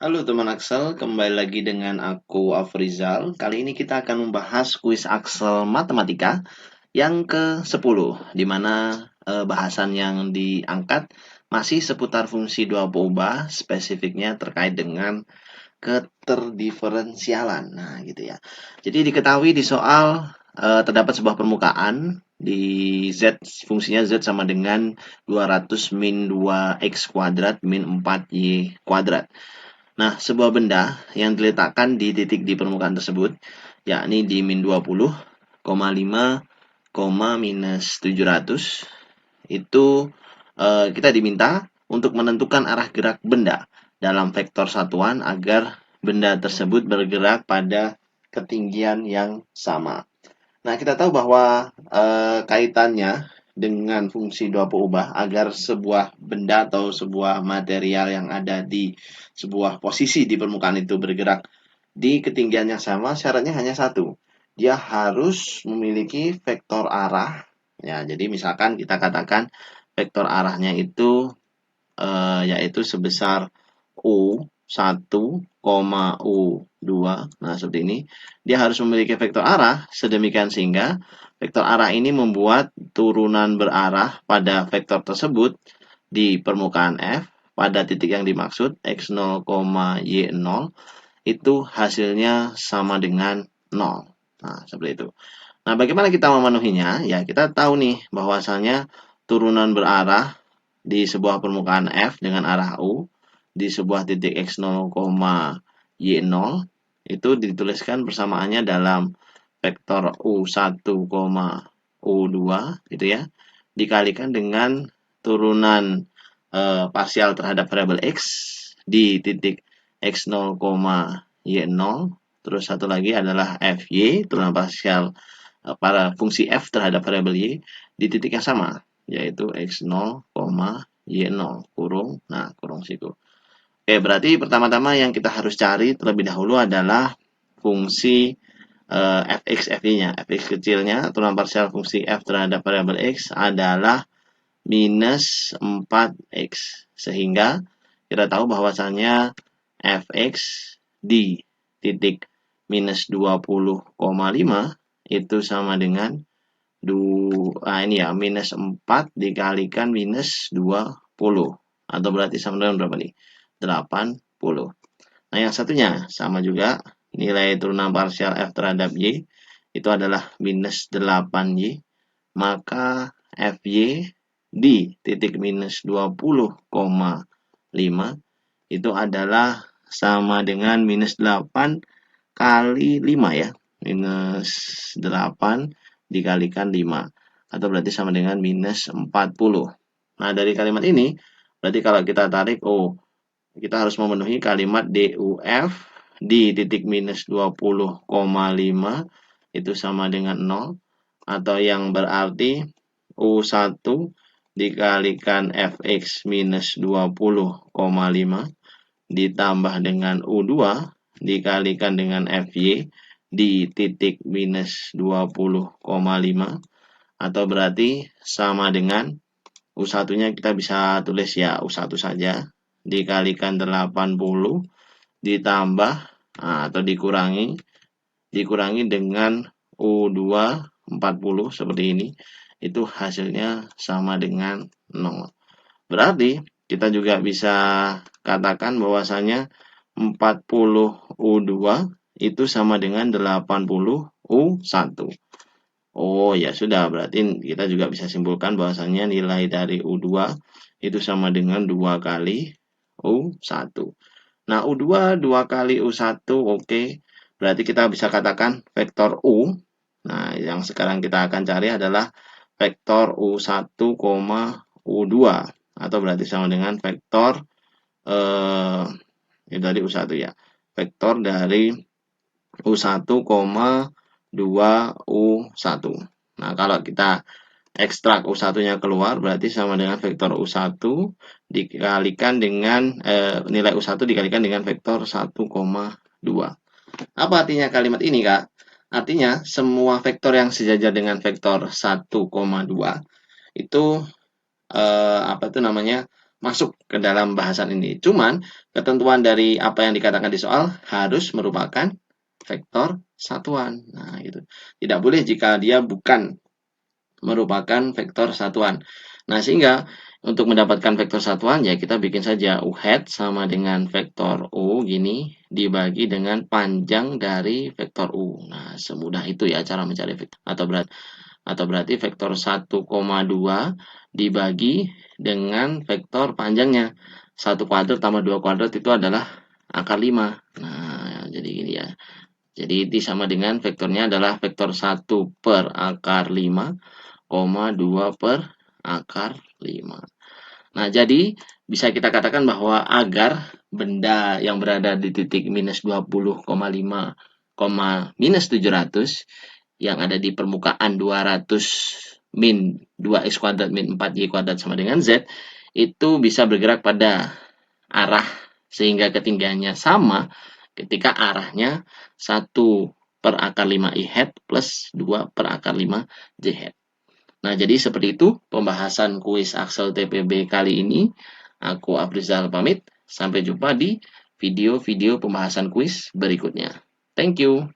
Halo teman Axel, kembali lagi dengan aku Afrizal. Kali ini kita akan membahas kuis Axel Matematika yang ke-10, di mana bahasan yang diangkat masih seputar fungsi dua ubah, spesifiknya terkait dengan keterdiferensialan. Nah, gitu ya. Jadi diketahui di soal terdapat sebuah permukaan di Z, fungsinya Z sama dengan 200 min 2x kuadrat min 4y kuadrat. Nah, sebuah benda yang diletakkan di titik di permukaan tersebut, yakni di min 20,5, minus 700, itu kita diminta untuk menentukan arah gerak benda dalam vektor satuan agar benda tersebut bergerak pada ketinggian yang sama. Nah, kita tahu bahwa kaitannya dengan fungsi dua ubah agar sebuah benda atau sebuah material yang ada di sebuah posisi di permukaan itu bergerak di ketinggian yang sama, syaratnya hanya satu. Dia harus memiliki vektor arah. Ya, jadi misalkan kita katakan vektor arahnya itu yaitu sebesar U1, U2. Nah, seperti ini. Dia harus memiliki vektor arah sedemikian sehingga vektor arah ini membuat turunan berarah pada vektor tersebut di permukaan F pada titik yang dimaksud x0, y0 itu hasilnya sama dengan 0. Nah, seperti itu. Nah, bagaimana kita memenuhinya? Ya, kita tahu nih bahwasanya turunan berarah di sebuah permukaan F dengan arah U di sebuah titik x0, y0 itu dituliskan persamaannya dalam vektor U1, U2 gitu ya, dikalikan dengan turunan parsial terhadap variabel X di titik x0, y0. Terus satu lagi adalah Fy, turunan parsial para fungsi F terhadap variabel Y di titik yang sama, yaitu x0, y0 kurung, nah kurung siku. Oke, berarti pertama-tama yang kita harus cari terlebih dahulu adalah fungsi fx, fy-nya. Fx kecilnya, turunan parsial fungsi f terhadap variabel x adalah minus 4x. Sehingga kita tahu bahwasannya fx di titik minus 20,5 itu sama dengan ini ya, minus 4 dikalikan minus 20. Atau berarti sama dengan berapa nih? 80. Nah, yang satunya sama juga, nilai turunan parsial F terhadap Y itu adalah minus 8Y. Maka FY di titik minus 20,5 itu adalah sama dengan minus 8 kali 5 ya. Minus 8 dikalikan 5. Atau berarti sama dengan minus 40. Nah, dari kalimat ini, berarti kalau kita tarik, kita harus memenuhi kalimat DUF di titik minus 20,5 itu sama dengan 0. Atau yang berarti U1 dikalikan Fx minus 20,5 ditambah dengan U2 dikalikan dengan Fy di titik minus 20,5 atau berarti sama dengan U1-nya kita bisa tulis ya U1 saja dikalikan 80 ditambah atau dikurangi dengan U2 40 seperti ini, itu hasilnya sama dengan 0. Berarti kita juga bisa katakan bahwasanya 40 U2 itu sama dengan 80 U1. Oh ya sudah, berarti kita juga bisa simpulkan bahwasanya nilai dari U2 itu sama dengan 2 kali U1. Nah, U2 2 kali U1, oke. Berarti kita bisa katakan vektor U. Nah, yang sekarang kita akan cari adalah vektor U1, U2. Atau berarti sama dengan vektor ini tadi U1 ya. Vektor dari U1, 2 U1. Nah, kalau kita ekstrak U1-nya keluar berarti sama dengan vektor U1 dikalikan dengan nilai U1 dikalikan dengan vektor 1,2. Apa artinya kalimat ini, Kak? Artinya semua vektor yang sejajar dengan vektor 1,2 itu apa itu namanya? masuk ke dalam bahasan ini. Cuman ketentuan dari apa yang dikatakan di soal harus merupakan vektor satuan. Nah, gitu. Tidak boleh jika dia bukan merupakan vektor satuan. Nah, sehingga untuk mendapatkan vektor satuan ya kita bikin saja U hat sama dengan vektor U gini dibagi dengan panjang dari vektor U. Nah, semudah itu ya cara mencari vektor. Atau berarti vektor 1,2 dibagi dengan vektor panjangnya. 1 kuadrat tambah 2 kuadrat itu adalah akar 5. Nah, jadi gini ya. Jadi ini sama dengan vektornya adalah vektor 1 per akar 5, 2 per akar 5. Nah, jadi bisa kita katakan bahwa agar benda yang berada di titik minus 20,5, minus 700 yang ada di permukaan 200 min 2x kuadrat min 4y kuadrat sama dengan z itu bisa bergerak pada arah sehingga ketinggiannya sama ketika arahnya 1 per akar 5 i hat plus 2 per akar 5 j hat. Nah, jadi seperti itu pembahasan kuis Axel TPB kali ini. Aku Afrizal pamit. Sampai jumpa di video-video pembahasan kuis berikutnya. Thank you.